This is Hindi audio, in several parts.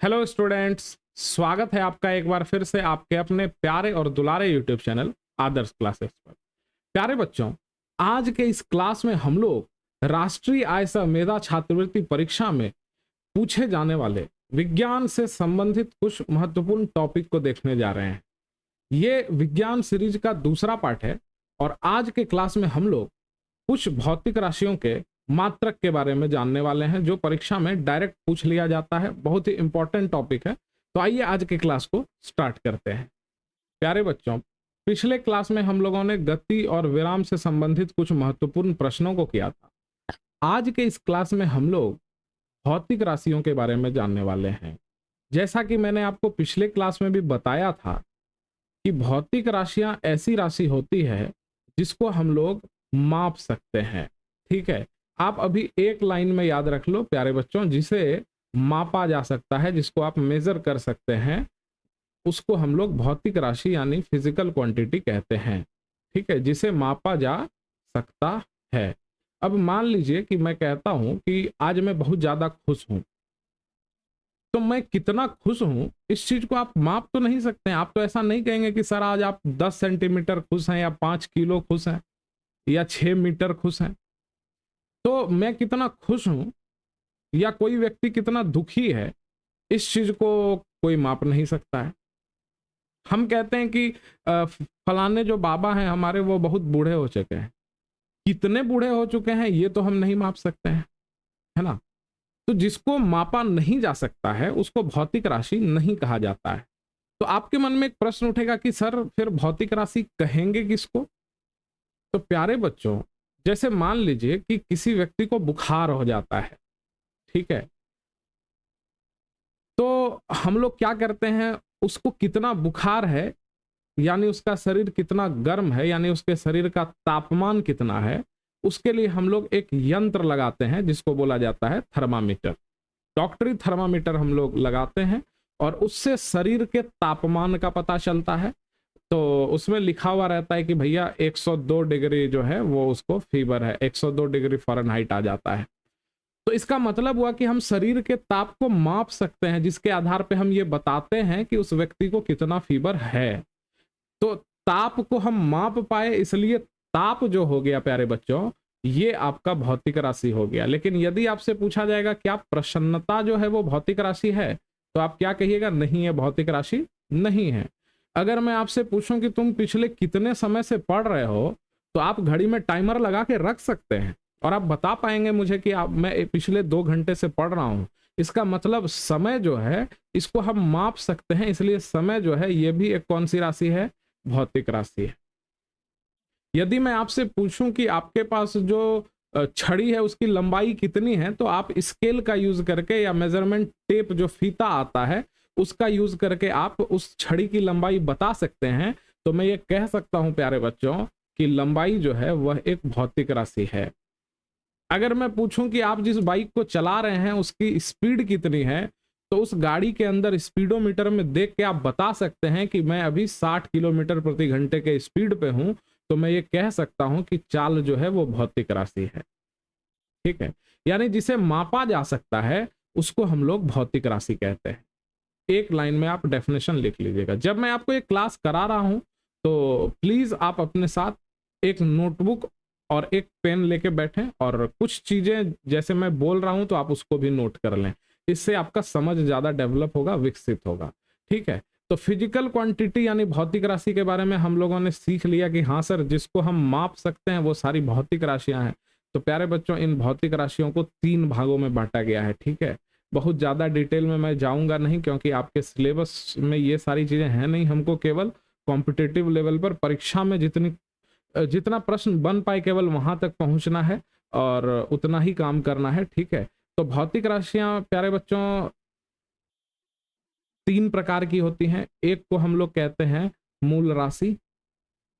हेलो स्टूडेंट्स, स्वागत है आपका एक बार फिर से आपके अपने प्यारे और दुलारे यूट्यूब चैनल आदर्श क्लासेस पर। प्यारे बच्चों, आज के इस क्लास में हम लोग राष्ट्रीय आय सह मेधा छात्रवृत्ति परीक्षा में पूछे जाने वाले विज्ञान से संबंधित कुछ महत्वपूर्ण टॉपिक को देखने जा रहे हैं। ये विज्ञान सीरीज का दूसरा पार्ट है और आज के क्लास में हम लोग कुछ भौतिक राशियों के मात्रक के बारे में जानने वाले हैं, जो परीक्षा में डायरेक्ट पूछ लिया जाता है। बहुत ही इंपॉर्टेंट टॉपिक है। तो आइए आज के क्लास को स्टार्ट करते हैं। प्यारे बच्चों, पिछले क्लास में हम लोगों ने गति और विराम से संबंधित कुछ महत्वपूर्ण प्रश्नों को किया था। आज के इस क्लास में हम लोग भौतिक राशियों के बारे में जानने वाले हैं। जैसा कि मैंने आपको पिछले क्लास में भी बताया था कि भौतिक राशियां ऐसी राशि होती है जिसको हम लोग माप सकते हैं। ठीक है, आप अभी एक लाइन में याद रख लो प्यारे बच्चों, जिसे मापा जा सकता है, जिसको आप मेजर कर सकते हैं, उसको हम लोग भौतिक राशि यानी फिजिकल क्वांटिटी कहते हैं। ठीक है, जिसे मापा जा सकता है। अब मान लीजिए कि मैं कहता हूं कि आज मैं बहुत ज्यादा खुश हूं, तो मैं कितना खुश हूं इस चीज को आप माप तो नहीं सकते हैं। आप तो ऐसा नहीं कहेंगे कि सर आज आप 10 सेंटीमीटर खुश हैं या 5 किलो खुश हैं या 6 मीटर खुश हैं। तो मैं कितना खुश हूं या कोई व्यक्ति कितना दुखी है, इस चीज को कोई माप नहीं सकता है। हम कहते हैं कि फलाने जो बाबा हैं हमारे, वो बहुत बूढ़े हो चुके हैं। कितने बूढ़े हो चुके हैं ये तो हम नहीं माप सकते हैं, है ना। तो जिसको मापा नहीं जा सकता है उसको भौतिक राशि नहीं कहा जाता है। तो आपके मन में एक प्रश्न उठेगा कि सर फिर भौतिक राशि कहेंगे किसको। तो प्यारे बच्चों, जैसे मान लीजिए कि किसी व्यक्ति को बुखार हो जाता है, ठीक है, तो हम लोग क्या करते हैं, उसको कितना बुखार है यानी उसका शरीर कितना गर्म है, यानी उसके शरीर का तापमान कितना है, उसके लिए हम लोग एक यंत्र लगाते हैं जिसको बोला जाता है थर्मामीटर। डॉक्टरी थर्मामीटर हम लोग लगाते हैं और उससे शरीर के तापमान का पता चलता है। तो उसमें लिखा हुआ रहता है कि भैया 102 डिग्री जो है वो उसको फीवर है, 102 डिग्री फ़ारेनहाइट आ जाता है। तो इसका मतलब हुआ कि हम शरीर के ताप को माप सकते हैं, जिसके आधार पे हम ये बताते हैं कि उस व्यक्ति को कितना फीवर है। तो ताप को हम माप पाए, इसलिए ताप जो हो गया प्यारे बच्चों, ये आपका भौतिक राशि हो गया। लेकिन यदि आपसे पूछा जाएगा क्या प्रसन्नता जो है वो भौतिक राशि है, तो आप क्या कहिएगा, नहीं है, भौतिक राशि नहीं है। अगर मैं आपसे पूछूं कि तुम पिछले कितने समय से पढ़ रहे हो, तो आप घड़ी में टाइमर लगा के रख सकते हैं और आप बता पाएंगे मुझे कि मैं पिछले 2 घंटे से पढ़ रहा हूं। इसका मतलब समय जो है इसको हम माप सकते हैं, इसलिए समय जो है ये भी एक कौन सी राशि है, भौतिक राशि है। यदि मैं आपसे पूछूं कि आपके पास जो छड़ी है उसकी लंबाई कितनी है, तो आप स्केल का यूज करके या मेजरमेंट टेप जो फीता आता है उसका यूज करके आप उस छड़ी की लंबाई बता सकते हैं। तो मैं ये कह सकता हूं प्यारे बच्चों कि लंबाई जो है वह एक भौतिक राशि है। अगर मैं पूछूं कि आप जिस बाइक को चला रहे हैं उसकी स्पीड कितनी है, तो उस गाड़ी के अंदर स्पीडोमीटर में देख के आप बता सकते हैं कि मैं अभी 60 किलोमीटर प्रति घंटे के स्पीड पे हूं। तो मैं ये कह सकता हूं कि चाल जो है वो भौतिक राशि है। ठीक है, यानी जिसे मापा जा सकता है उसको हम लोग भौतिक राशि कहते हैं। एक लाइन में आप डेफिनेशन लिख लीजिएगा। जब मैं आपको एक क्लास करा रहा हूं तो प्लीज आप अपने साथ एक नोटबुक और एक पेन लेके बैठें और कुछ चीजें जैसे मैं बोल रहा हूं तो आप उसको भी नोट कर लें। इससे आपका समझ ज्यादा डेवलप होगा, विकसित होगा। ठीक है, तो फिजिकल क्वांटिटी यानी भौतिक राशि के बारे में हम लोगों ने सीख लिया कि हाँ सर, जिसको हम माप सकते हैं वो सारी भौतिक राशियां हैं। तो प्यारे बच्चों, इन भौतिक राशियों को 3 भागों में बांटा गया है। ठीक है, बहुत ज़्यादा डिटेल में मैं जाऊंगा नहीं, क्योंकि आपके सिलेबस में ये सारी चीज़ें हैं नहीं। हमको केवल कॉम्पिटिटिव लेवल पर परीक्षा में जितना प्रश्न बन पाए केवल वहां तक पहुंचना है और उतना ही काम करना है। ठीक है, तो भौतिक राशियां प्यारे बच्चों 3 प्रकार की होती हैं। एक को हम लोग कहते हैं मूल राशि।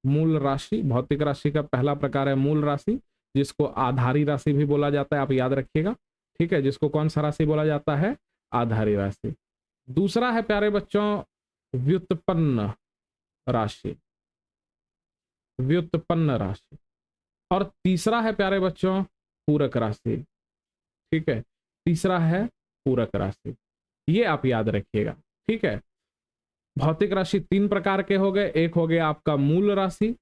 मूल राशि भौतिक राशि का पहला प्रकार है मूल राशि, जिसको आधारी राशि भी बोला जाता है, आप याद रखिएगा। ठीक है, जिसको कौन सा राशि बोला जाता है, आधारी राशि। दूसरा है प्यारे बच्चों व्युत्पन्न राशि, व्युत्पन्न राशि। और तीसरा है प्यारे बच्चों पूरक राशि। ठीक है, तीसरा है पूरक राशि। ये आप याद रखिएगा, ठीक है। भौतिक राशि 3 प्रकार के हो गए, एक हो गया आपका मूल राशि,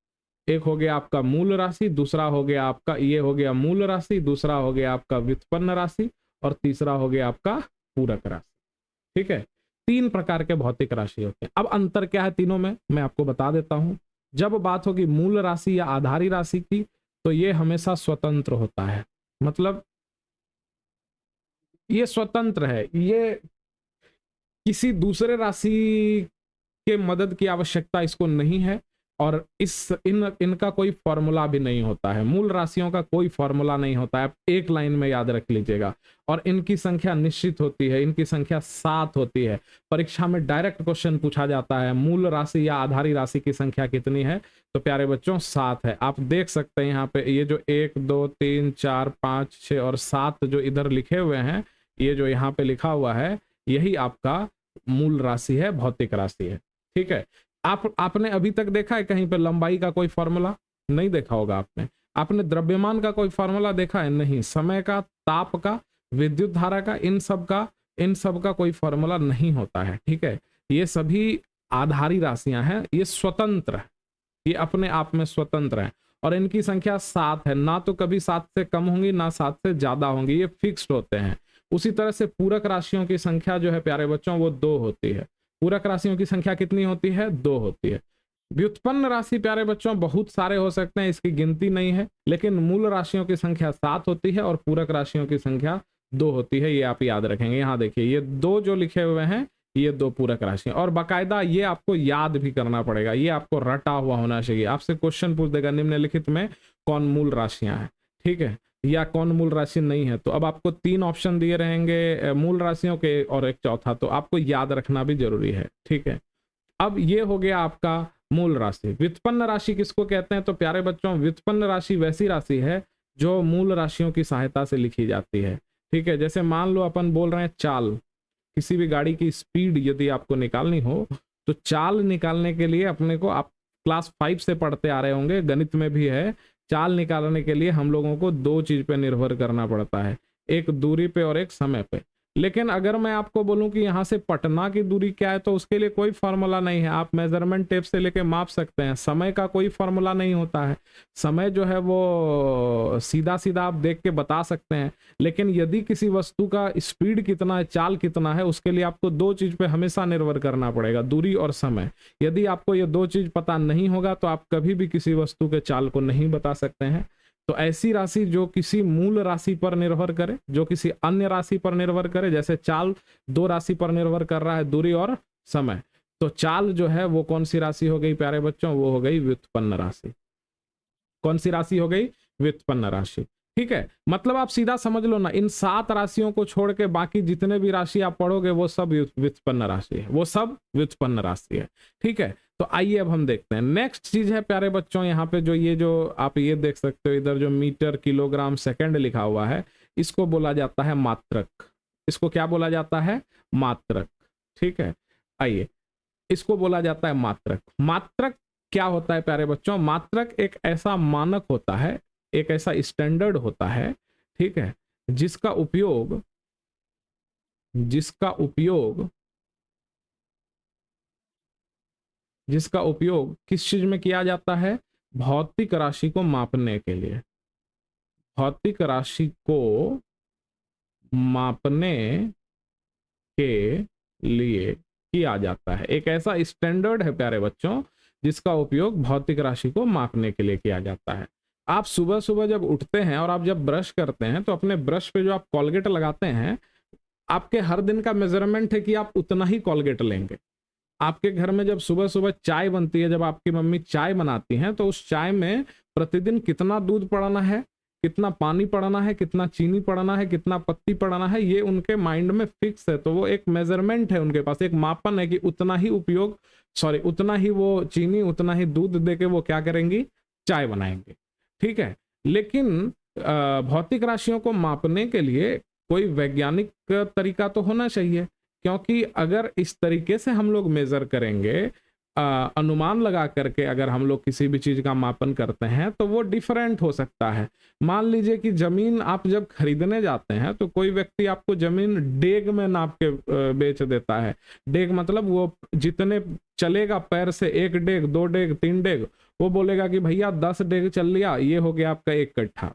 एक हो गया आपका मूल राशि, दूसरा हो गया आपका, ये हो गया मूल राशि, दूसरा हो गया आपका व्युत्पन्न राशि, और तीसरा हो गया आपका पूरक राशि, ठीक है। 3 प्रकार के भौतिक राशि होते हैं। अब अंतर क्या है तीनों में, मैं आपको बता देता हूं। जब बात होगी मूल राशि या आधारी राशि की, तो ये हमेशा स्वतंत्र होता है, मतलब ये स्वतंत्र है, ये किसी दूसरे राशि के मदद की आवश्यकता इसको नहीं है, और इनका कोई फॉर्मूला भी नहीं होता है। मूल राशियों का कोई फॉर्मूला नहीं होता है, आप एक लाइन में याद रख लीजिएगा। और इनकी संख्या निश्चित होती है, इनकी संख्या 7 होती है। परीक्षा में डायरेक्ट क्वेश्चन पूछा जाता है मूल राशि या आधारी राशि की संख्या कितनी है, तो प्यारे बच्चों 7 है। आप देख सकते हैं यहाँ पे ये जो 1 2 3 4 5 6 और 7 जो इधर लिखे हुए हैं, ये जो यहाँ पे लिखा हुआ है, यही आपका मूल राशि है, भौतिक राशि है, ठीक है। आपने अभी तक देखा है कहीं पे लंबाई का कोई फॉर्मूला? नहीं देखा होगा आपने। आपने द्रव्यमान का कोई फॉर्मूला देखा है? नहीं। समय का, ताप का, विद्युत धारा का, इन सब का कोई फॉर्मूला नहीं होता है, ठीक है। ये सभी आधारी राशियां हैं, ये स्वतंत्र है, ये अपने आप में स्वतंत्र है, और इनकी संख्या 7 है। ना तो कभी 7 से कम होंगी, ना 7 से ज्यादा होंगी, ये फिक्स्ड होते हैं। उसी तरह से पूरक राशियों की संख्या जो है प्यारे बच्चों, वो 2 होती है। पूरक राशियों की संख्या कितनी होती है? 2 होती है। व्युत्पन्न राशि प्यारे बच्चों बहुत सारे हो सकते हैं, इसकी गिनती नहीं है, लेकिन मूल राशियों की संख्या 7 होती है और पूरक राशियों की संख्या 2 होती है, ये आप याद रखेंगे। यहाँ देखिए ये 2 जो लिखे हुए हैं, ये 2 पूरक राशि, और बाकायदा ये आपको याद भी करना पड़ेगा, ये आपको रटा हुआ होना चाहिए। आपसे क्वेश्चन पूछ देगा निम्नलिखित में कौन मूल राशियां हैं, ठीक है, या कौन मूल राशि नहीं है। तो अब आपको 3 ऑप्शन दिए रहेंगे मूल राशियों के और एक चौथा, तो आपको याद रखना भी जरूरी है, ठीक है। अब ये हो गया आपका मूल राशि। व्युत्पन्न राशि किसको कहते हैं? तो प्यारे बच्चों व्युत्पन्न राशि वैसी राशि है जो मूल राशियों की सहायता से लिखी जाती है, ठीक है। जैसे मान लो अपन बोल रहे हैं चाल, किसी भी गाड़ी की स्पीड यदि आपको निकालनी हो, तो चाल निकालने के लिए अपने को, आप क्लास 5 से पढ़ते आ रहे होंगे, गणित में भी है, चाल निकालने के लिए हम लोगों को 2 चीज पे निर्भर करना पड़ता है, एक दूरी पे और एक समय पे। लेकिन अगर मैं आपको बोलूं कि यहाँ से पटना की दूरी क्या है, तो उसके लिए कोई फॉर्मूला नहीं है, आप मेजरमेंट टेप से लेके माप सकते हैं। समय का कोई फॉर्मूला नहीं होता है, समय जो है वो सीधा सीधा आप देख के बता सकते हैं। लेकिन यदि किसी वस्तु का स्पीड कितना है, चाल कितना है, उसके लिए आपको 2 चीज पे हमेशा निर्भर करना पड़ेगा, दूरी और समय। यदि आपको ये 2 चीज पता नहीं होगा, तो आप कभी भी किसी वस्तु के चाल को नहीं बता सकते हैं। तो ऐसी राशि जो किसी मूल राशि पर निर्भर करे, जो किसी अन्य राशि पर निर्भर करे, जैसे चाल 2 राशि पर निर्भर कर रहा है, दूरी और समय, तो चाल जो है वो कौन सी राशि हो गई प्यारे बच्चों? वो हो गई व्युत्पन्न राशि। कौन सी राशि हो गई? व्युत्पन्न राशि, ठीक है। मतलब आप सीधा समझ लो ना, इन 7 राशियों को छोड़ के बाकी जितने भी राशि आप पढ़ोगे वो सब व्युत्पन्न राशि है, वो सब व्युत्पन्न राशि है, ठीक है। तो आइए अब हम देखते हैं नेक्स्ट चीज है प्यारे बच्चों, यहाँ पे जो ये जो आप ये देख सकते हो इधर जो मीटर, किलोग्राम, सेकंड लिखा हुआ है, इसको बोला जाता है मात्रक। इसको क्या बोला जाता है? मात्रक, ठीक है। आइए, इसको बोला जाता है मात्रक। मात्रक क्या होता है प्यारे बच्चों? मात्रक एक ऐसा मानक होता है, एक ऐसा स्टैंडर्ड होता है, ठीक है, जिसका उपयोग किस चीज में किया जाता है? भौतिक राशि को मापने के लिए। भौतिक राशि को मापने के लिए किया जाता है। एक ऐसा स्टैंडर्ड है प्यारे बच्चों जिसका उपयोग भौतिक राशि को मापने के लिए किया जाता है। आप सुबह सुबह जब उठते हैं और आप जब ब्रश करते हैं, तो अपने ब्रश पे जो आप कॉलगेट लगाते हैं, आपके हर दिन का मेजरमेंट है कि आप उतना ही कॉलगेट लेंगे। आपके घर में जब सुबह सुबह चाय बनती है, जब आपकी मम्मी चाय बनाती हैं, तो उस चाय में प्रतिदिन कितना दूध पड़ना है, कितना पानी पड़ना है, कितना चीनी पड़ना है, कितना पत्ती पड़ना है, ये उनके माइंड में फिक्स है। तो वो एक मेजरमेंट है, उनके पास एक मापन है कि उतना ही उतना ही वो चीनी, उतना ही दूध देके वो क्या करेंगी? चाय बनाएंगे, ठीक है। लेकिन भौतिक राशियों को मापने के लिए कोई वैज्ञानिक तरीका तो होना चाहिए, क्योंकि अगर इस तरीके से हम लोग मेजर करेंगे अनुमान लगा करके अगर हम लोग किसी भी चीज का मापन करते हैं तो वो डिफरेंट हो सकता है। मान लीजिए कि जमीन आप जब खरीदने जाते हैं तो कोई व्यक्ति आपको जमीन डेग में नाप के बेच देता है। डेग मतलब वो जितने चलेगा पैर से, 1 डेग, 2 डेग, 3 डेग, वो बोलेगा कि भैया 10 डेग चल लिया, ये हो गया आपका 1 कट्ठा।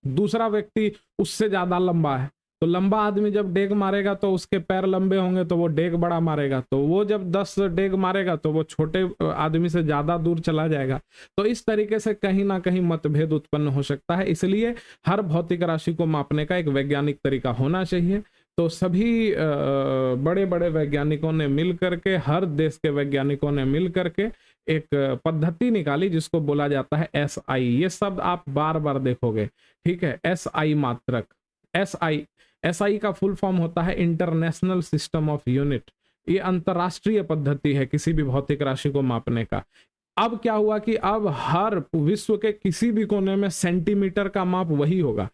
दूसरा व्यक्ति उससे ज्यादा लंबा है, तो लंबा आदमी जब डेग मारेगा तो उसके पैर लंबे होंगे तो वो डेग बड़ा मारेगा, तो वो जब 10 डेग मारेगा तो वो छोटे आदमी से ज्यादा दूर चला जाएगा। तो इस तरीके से कहीं ना कहीं मतभेद उत्पन्न हो सकता है। इसलिए हर भौतिक राशि को मापने का एक वैज्ञानिक तरीका होना चाहिए। तो सभी बड़े बड़े वैज्ञानिकों ने मिल करके, हर देश के वैज्ञानिकों ने मिल करके एक पद्धति निकाली जिसको बोला जाता है SI। ये शब्द आप बार बार देखोगे, ठीक है। SI मात्रक, SI का फुल फॉर्म होता है इंटरनेशनल सिस्टम ऑफ यूनिट। ये अंतरराष्ट्रीय पद्धति है किसी भी भौतिक राशि को मापने का। अब क्या हुआ कि अब हर विश्व के किसी भी कोने में सेंटीमीटर का माप वही होगा।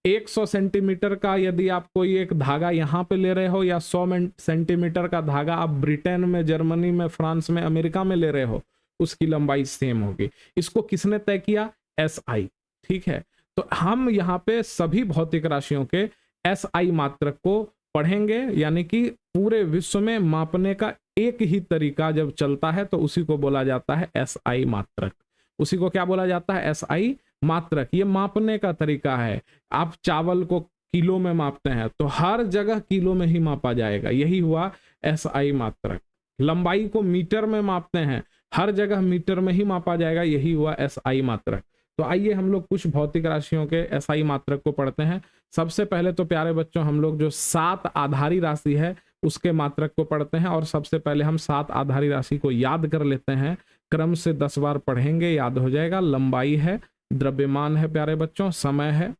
100 सेंटीमीटर का यदि आप कोई एक धागा यहाँ पे ले रहे हो, या 100 सेंटीमीटर का धागा आप ब्रिटेन में, जर्मनी में, फ्रांस में, अमेरिका में ले रहे हो, उसकी लंबाई सेम होगी। इसको किसने तय किया? SI, ठीक है। तो हम यहाँ पे सभी भौतिक राशियों के SI मात्रक को पढ़ेंगे, यानी कि पूरे विश्व में मापने का एक ही तरीका जब चलता है तो उसी को बोला जाता है SI मात्रक। उसी को क्या बोला जाता है? SI मात्रक। ये मापने का तरीका है। आप चावल को किलो में मापते हैं तो हर जगह किलो में ही मापा जाएगा, यही हुआ SI मात्रक। लंबाई को मीटर में मापते हैं, हर जगह मीटर में ही मापा जाएगा, यही हुआ SI मात्रक। तो आइए हम लोग कुछ भौतिक राशियों के SI मात्रक को पढ़ते हैं। सबसे पहले तो प्यारे बच्चों हम लोग जो 7 आधारी राशि है उसके मात्रक को पढ़ते हैं, और सबसे पहले हम 7 आधारी राशि को याद कर लेते हैं। क्रम से 10 बार पढ़ेंगे, याद हो जाएगा। लंबाई है, द्रव्यमान है प्यारे बच्चों, समय है,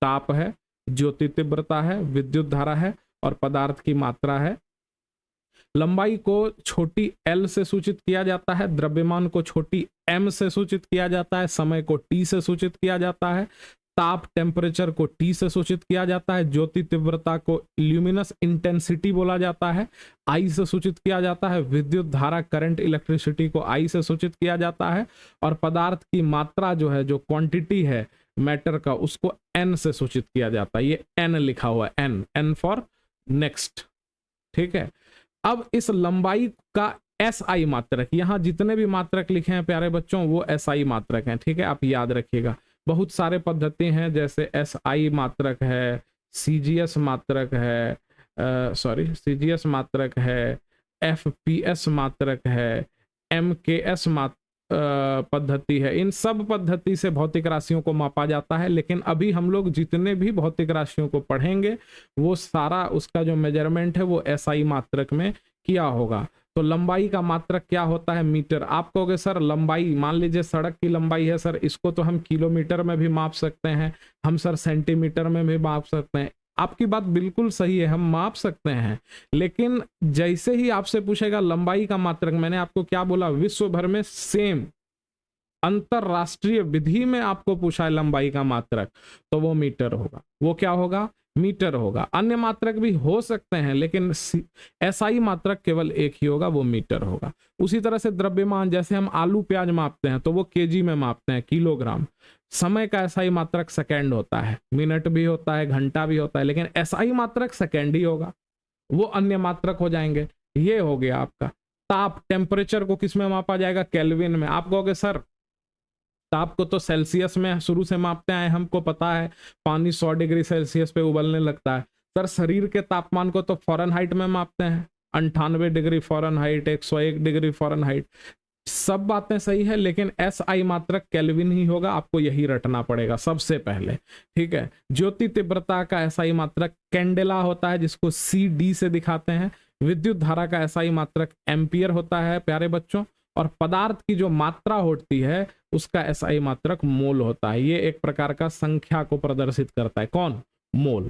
ताप है, ज्योति तीव्रता है, विद्युत धारा है, और पदार्थ की मात्रा है। लंबाई को छोटी l से सूचित किया जाता है, द्रव्यमान को छोटी m से सूचित किया जाता है, समय को t से सूचित किया जाता है, ताप टेम्परेचर को T से सूचित किया जाता है, ज्योति तीव्रता को ल्यूमिनस इंटेंसिटी बोला जाता है, I से सूचित किया जाता है, विद्युत धारा करंट इलेक्ट्रिसिटी को I से सूचित किया जाता है, और पदार्थ की मात्रा जो है, जो क्वांटिटी है मैटर का, उसको N से सूचित किया जाता है। ये N लिखा हुआ है, N फॉर नेक्स्ट, ठीक है। अब इस लंबाई का SI मात्रक, यहां जितने भी मात्रक लिखे हैं प्यारे बच्चों वो SI मात्रक हैं, ठीक है। आप याद रखिएगा। बहुत सारे पद्धति हैं, जैसे SI मात्रक है, CGS मात्रक है, CGS मात्रक है, FPS मात्रक है, MKS पद्धति है। इन सब पद्धति से भौतिक राशियों को मापा जाता है, लेकिन अभी हम लोग जितने भी भौतिक राशियों को पढ़ेंगे वो सारा उसका जो मेजरमेंट है वो SI मात्रक में किया होगा। तो लंबाई का मात्रक क्या होता है? मीटर। आप कहोगे सर लंबाई, मान लीजिए सड़क की लंबाई है सर, इसको तो हम किलोमीटर में भी माप सकते हैं, हम सर सेंटीमीटर में भी माप सकते हैं। आपकी बात बिल्कुल सही है, हम माप सकते हैं, लेकिन जैसे ही आपसे पूछेगा लंबाई का मात्रक, मैंने आपको क्या बोला, विश्व भर में सेम अंतरराष्ट्रीय विधि में आपको पूछा है लंबाई का मात्रक, तो वो मीटर होगा। वो क्या होगा? मीटर होगा। अन्य मात्रक भी हो सकते हैं, लेकिन SI मात्रक केवल एक ही होगा, वो मीटर होगा। उसी तरह से द्रव्यमान, जैसे हम आलू प्याज मापते हैं तो वो केजी में मापते हैं, किलोग्राम। समय का SI मात्रक सेकंड होता है, मिनट भी होता है, घंटा भी होता है, लेकिन SI मात्रक सेकंड ही होगा, वो अन्य मात्रक हो जाएंगे। ये हो गया आपका। ताप, टेम्परेचर को किस में मापा जाएगा? केल्विन में। आप कहोगे सर ताप को तो सेल्सियस में शुरू से मापते आए, हमको पता है पानी 100 डिग्री सेल्सियस पे उबलने लगता है। सर शरीर के तापमान को तो फॉरेनहाइट में मापते हैं, 98 डिग्री फॉरेनहाइट, 101 डिग्री फॉरेनहाइट। सब बातें सही है, लेकिन SI मात्रक केल्विन ही होगा, आपको यही रटना पड़ेगा सबसे पहले, ठीक है। ज्योति तीव्रता का SI मात्रक कैंडेला होता है, जिसको CD से दिखाते हैं। विद्युत धारा का SI मात्रक एम्पियर होता है प्यारे बच्चों, और पदार्थ की जो मात्रा होती है उसका SI मात्रक मोल होता है। ये एक प्रकार का संख्या को प्रदर्शित करता है, कौन? मोल,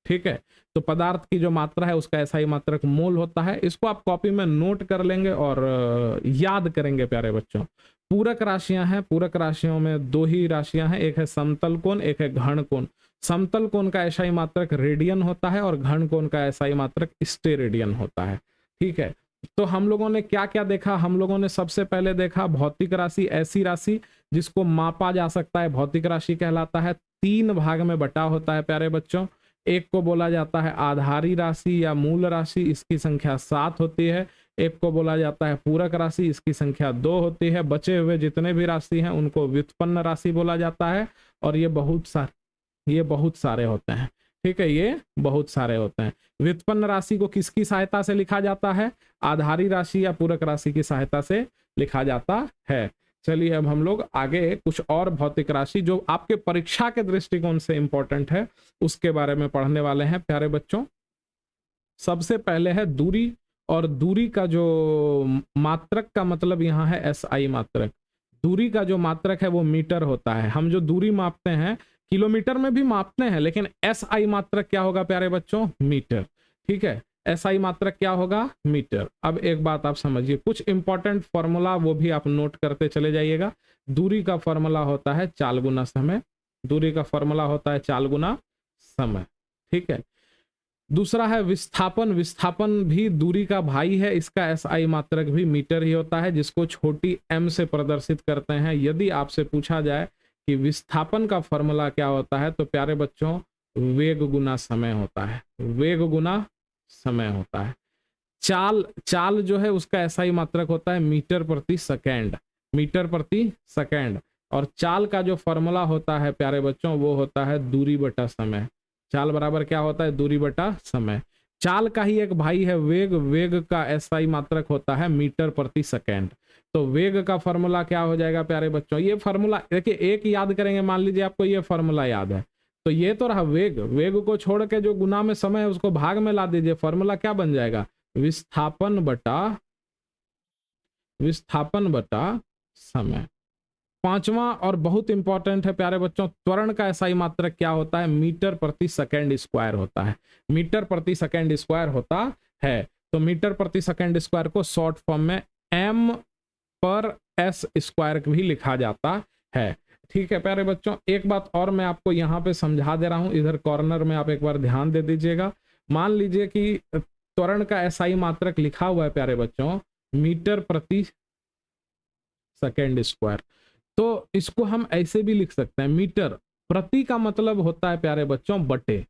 ठीक है। तो पदार्थ की जो मात्रा है उसका SI मात्रक मोल होता है। इसको आप कॉपी में नोट कर लेंगे और याद करेंगे प्यारे बच्चों। पूरक राशियां हैं, पूरक राशियों में 2 ही राशियां हैं, एक है समतल कोण, एक है घन कोण। समतल कोण का SI मात्रक रेडियन होता है और घन कोण का SI मात्रक स्टेरेडियन होता है, ठीक है। तो हम लोगों ने क्या क्या देखा, हम लोगों ने सबसे पहले देखा भौतिक राशि, ऐसी राशि जिसको मापा जा सकता है, भौतिक राशि कहलाता है। 3 भाग में बटा होता है प्यारे बच्चों। एक को बोला जाता है आधारी राशि या मूल राशि, इसकी संख्या 7 होती है। एक को बोला जाता है पूरक राशि, इसकी संख्या 2 होती है। बचे हुए जितने भी राशि हैं उनको व्युत्पन्न राशि बोला जाता है। और ये बहुत सारे होते हैं, ठीक है, ये बहुत सारे होते हैं। व्युत्पन्न राशि को किसकी सहायता से लिखा जाता है? आधारी राशि या पूरक राशि की सहायता से लिखा जाता है। चलिए अब हम लोग आगे कुछ और भौतिक राशि जो आपके परीक्षा के दृष्टिकोण से इंपॉर्टेंट है उसके बारे में पढ़ने वाले हैं प्यारे बच्चों। सबसे पहले है दूरी, और दूरी का जो मात्रक का मतलब यहाँ है SI मात्रक। दूरी का जो मात्रक है वो मीटर होता है। हम जो दूरी मापते हैं किलोमीटर में भी मापते हैं, लेकिन SI मात्रक क्या होगा प्यारे बच्चों? मीटर, ठीक है। SI मात्रक क्या होगा? मीटर। अब एक बात आप समझिए, कुछ इंपॉर्टेंट फॉर्मूला वो भी आप नोट करते चले जाइएगा। दूरी का फॉर्मूला होता है चाल गुना समय, दूरी का फॉर्मूला होता है चाल गुना समय, ठीक है। दूसरा है विस्थापन, विस्थापन भी दूरी का भाई है, इसका SI मात्रक भी मीटर ही होता है, जिसको छोटी m से प्रदर्शित करते हैं। यदि आपसे पूछा जाए कि विस्थापन का फॉर्मूला क्या होता है, तो प्यारे बच्चों वेग गुना समय होता है, वेग गुना समय होता है। चाल जो है उसका SI मात्रक होता है मीटर प्रति सेकेंड, मीटर प्रति सेकेंड। और चाल का जो फॉर्मूला होता है प्यारे बच्चों वो होता है दूरी बटा समय। चाल बराबर क्या होता है? दूरी बटा समय। चाल का ही एक भाई है वेग, वेग का SI मात्रक होता है मीटर प्रति सेकेंड। तो वेग का फॉर्मूला क्या हो जाएगा प्यारे बच्चों? ये फॉर्मूला देखिए, एक याद करेंगे, मान लीजिए आपको ये फॉर्मूला याद है, तो ये तो रहा वेग, वेग को छोड़ के जो गुना में समय है उसको भाग में ला दीजिए, फॉर्मूला क्या बन जाएगा? विस्थापन बटा समय। पांचवा और बहुत इंपॉर्टेंट है प्यारे बच्चों, त्वरण का SI मात्रक क्या होता है? मीटर प्रति सेकेंड स्क्वायर होता है, मीटर प्रति सेकेंड स्क्वायर होता है। तो मीटर प्रति सेकेंड स्क्वायर को शॉर्ट फॉर्म में m/s स्क्वायर भी लिखा जाता है, ठीक है प्यारे बच्चों। एक बात और मैं आपको यहाँ पे समझा दे रहा हूं, इधर कॉर्नर में आप एक बार ध्यान दे दीजिएगा। मान लीजिए कि त्वरण का SI मात्रक लिखा हुआ है प्यारे बच्चों मीटर प्रति सेकेंड स्क्वायर, तो इसको हम ऐसे भी लिख सकते हैं, मीटर प्रति का मतलब होता है प्यारे बच्चों बटे,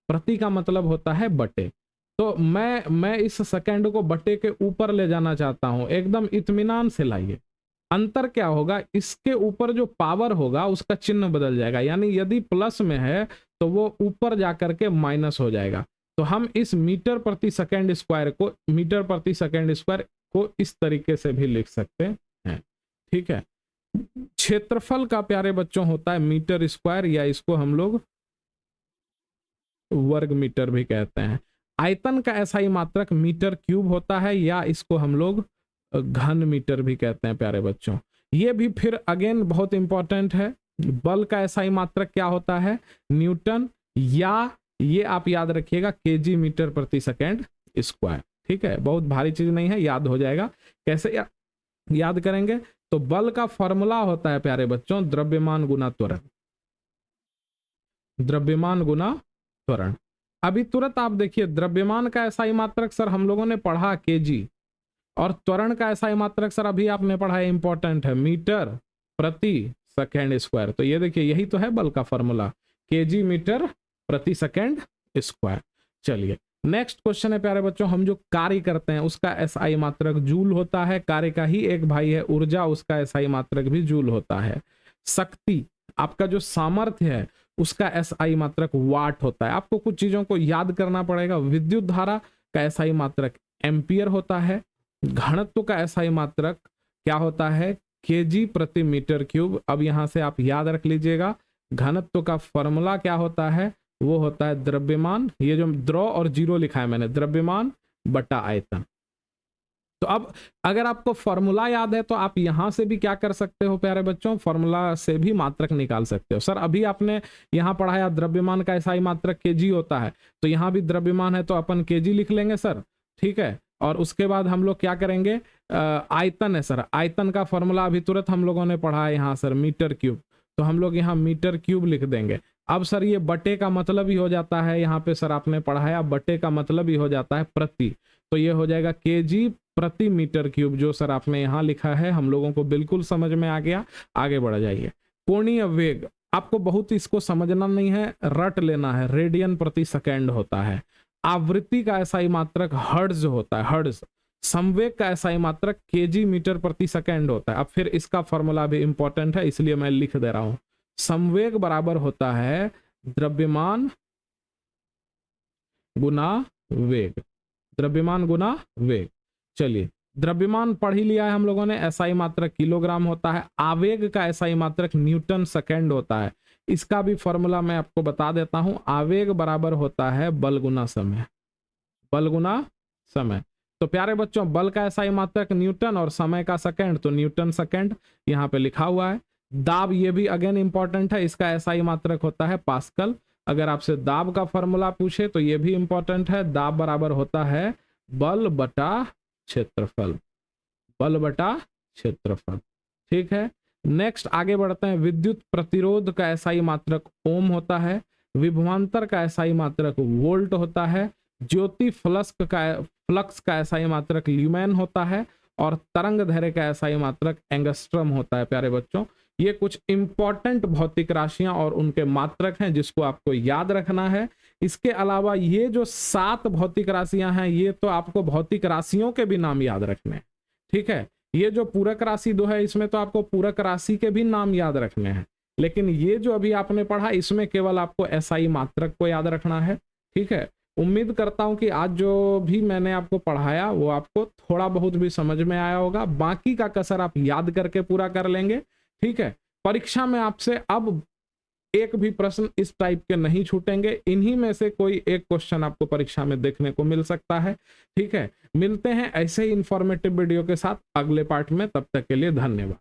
प्रति का मतलब होता है बटे। तो मैं इस सेकंड को बटे के ऊपर ले जाना चाहता हूं, एकदम इत्मीनान से लाइए। अंतर क्या होगा? इसके ऊपर जो पावर होगा उसका चिन्ह बदल जाएगा, यानी यदि प्लस में है तो वो ऊपर जाकर के माइनस हो जाएगा। तो हम इस मीटर प्रति सेकेंड स्क्वायर को, मीटर प्रति सेकेंड स्क्वायर को इस तरीके से भी लिख सकते हैं, ठीक है। क्षेत्रफल का प्यारे बच्चों होता है मीटर स्क्वायर, या इसको हम लोग वर्ग मीटर भी कहते हैं। आयतन का SI मात्रक मीटर क्यूब होता है, या इसको हम लोग घन मीटर भी कहते हैं प्यारे बच्चों। ये भी फिर अगेन बहुत इंपॉर्टेंट है। बल का SI मात्रक क्या होता है? न्यूटन, या ये आप याद रखिएगा केजी मीटर प्रति सेकेंड स्क्वायर, ठीक है। बहुत भारी चीज नहीं है, याद हो जाएगा। कैसे याद करेंगे? तो बल का फॉर्मूला होता है प्यारे बच्चों द्रव्यमान गुना त्वरण, द्रव्यमान गुना त्वरण। अभी तुरंत आप देखिए, द्रव्यमान का SI मात्रक सर हम लोगों ने पढ़ा केजी, और त्वरण का SI मात्रक सर अभी आपने पढ़ा है, इंपॉर्टेंट है, मीटर प्रति सेकेंड स्क्वायर। तो ये देखिए यही तो है बल का फॉर्मूला, केजी मीटर प्रति सेकेंड स्क्वायर। चलिए नेक्स्ट क्वेश्चन है प्यारे बच्चों, हम जो कार्य करते हैं उसका SI मात्रक जूल होता है। कार्य का ही एक भाई है ऊर्जा, उसका SI मात्रक भी जूल होता है। शक्ति, आपका जो सामर्थ्य है उसका SI मात्रक वाट होता है। आपको कुछ चीजों को याद करना पड़ेगा। विद्युत धारा का SI मात्रक एम्पियर होता है। घनत्व का SI मात्रक क्या होता है? केजी प्रति मीटर क्यूब। अब यहां से आप याद रख लीजिएगा, घनत्व का फॉर्मूला क्या होता है? वो होता है द्रव्यमान, ये जो द्रव और जीरो लिखा है मैंने, द्रव्यमान बटा आयतन। तो अब अगर आपको फॉर्मूला याद है तो आप यहां से भी क्या कर सकते हो प्यारे बच्चों, फॉर्मूला से भी मात्रक निकाल सकते हो। सर अभी आपने यहां पढ़ाया द्रव्यमान का SI मात्रक केजी होता है, तो यहां भी द्रव्यमान है तो अपन केजी लिख लेंगे सर, ठीक है। और उसके बाद हम लोग क्या करेंगे, आयतन है सर, आयतन का फॉर्मूला अभी तुरंत हम लोगों ने पढ़ा है यहाँ सर मीटर क्यूब, तो हम लोग यहाँ मीटर क्यूब लिख देंगे। अब सर ये बटे का मतलब ही हो जाता है, यहाँ पे सर आपने पढ़ाया बटे का मतलब ही हो जाता है प्रति, तो ये हो जाएगा केजी प्रति मीटर क्यूब, जो सर आपने यहाँ लिखा है हम लोगों को बिल्कुल समझ में आ गया। आगे बढ़ जाइए। कोणीय वेग, आपको बहुत इसको समझना नहीं है, रट लेना है, रेडियन प्रति सेकेंड होता है। आवृत्ति का एसआई मात्रक हर्ट्ज होता है, हर्ट्ज। संवेग का एसआई मात्रक केजी मीटर प्रति सेकेंड होता है। अब फिर इसका फॉर्मूला भी इंपॉर्टेंट है, इसलिए मैं लिख दे रहा हूं। संवेग बराबर होता है द्रव्यमान गुना वेग, द्रव्यमान गुना वेग। चलिए, द्रव्यमान पढ़ ही लिया है हम लोगों ने, एसआई मात्रक किलोग्राम होता है। आवेग का एसआई मात्रक न्यूटन सेकेंड होता है। इसका भी फॉर्मूला मैं आपको बता देता हूं। आवेग बराबर होता है बल गुना समय, बल गुना समय। तो प्यारे बच्चों, बल का एसआई मात्रक न्यूटन और समय का सेकंड, तो न्यूटन सेकंड यहाँ पे लिखा हुआ है। दाब, ये भी अगेन इंपॉर्टेंट है, इसका एसआई मात्रक होता है पास्कल। अगर आपसे दाब का फॉर्मूला पूछे तो ये भी इंपॉर्टेंट है। दाब बराबर होता है बल बटा क्षेत्रफल, बल बटा क्षेत्रफल। ठीक है, नेक्स्ट आगे बढ़ते हैं। विद्युत प्रतिरोध का एसआई मात्रक ओम होता है। विभवांतर का एसआई मात्रक वोल्ट होता है। ज्योति फ्लक्स का एसआई मात्रक ल्यूमेन होता है। और तरंग दैर्घ्य का एसआई मात्रक एंगस्ट्रम होता है। प्यारे बच्चों, ये कुछ इंपॉर्टेंट भौतिक राशियां और उनके मात्रक हैं जिसको आपको याद रखना है। इसके अलावा ये जो 7 भौतिक राशियां हैं, ये तो आपको भौतिक राशियों के भी नाम याद रखने हैं। ठीक है, ये जो पूरक राशि 2 है, इसमें तो आपको पूरक राशि के भी नाम याद रखने हैं, लेकिन ये जो अभी आपने पढ़ा, इसमें केवल आपको एसआई मात्रक को याद रखना है। ठीक है, उम्मीद करता हूं कि आज जो भी मैंने आपको पढ़ाया वो आपको थोड़ा बहुत भी समझ में आया होगा। बाकी का कसर आप याद करके पूरा कर लेंगे। ठीक है, परीक्षा में आपसे अब एक भी प्रश्न इस टाइप के नहीं छूटेंगे। इन्हीं में से कोई एक क्वेश्चन आपको परीक्षा में देखने को मिल सकता है। ठीक है, मिलते हैं ऐसे ही इंफॉर्मेटिव वीडियो के साथ अगले पार्ट में, तब तक के लिए धन्यवाद।